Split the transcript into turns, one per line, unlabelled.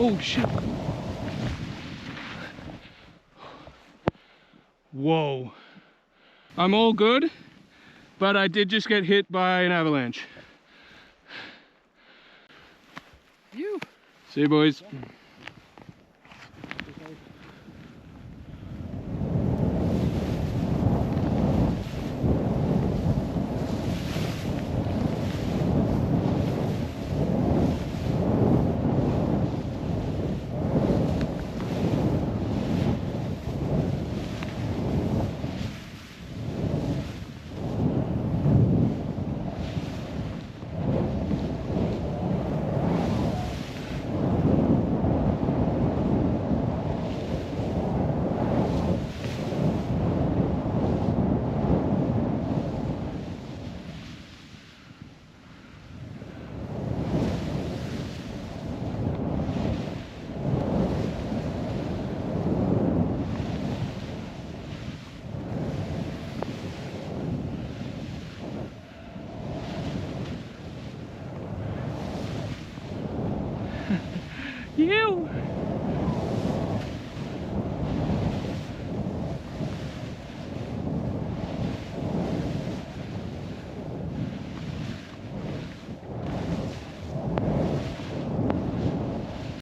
Oh shit. Whoa. I'm all good, but I did just get hit by an avalanche.
You.
See you, boys.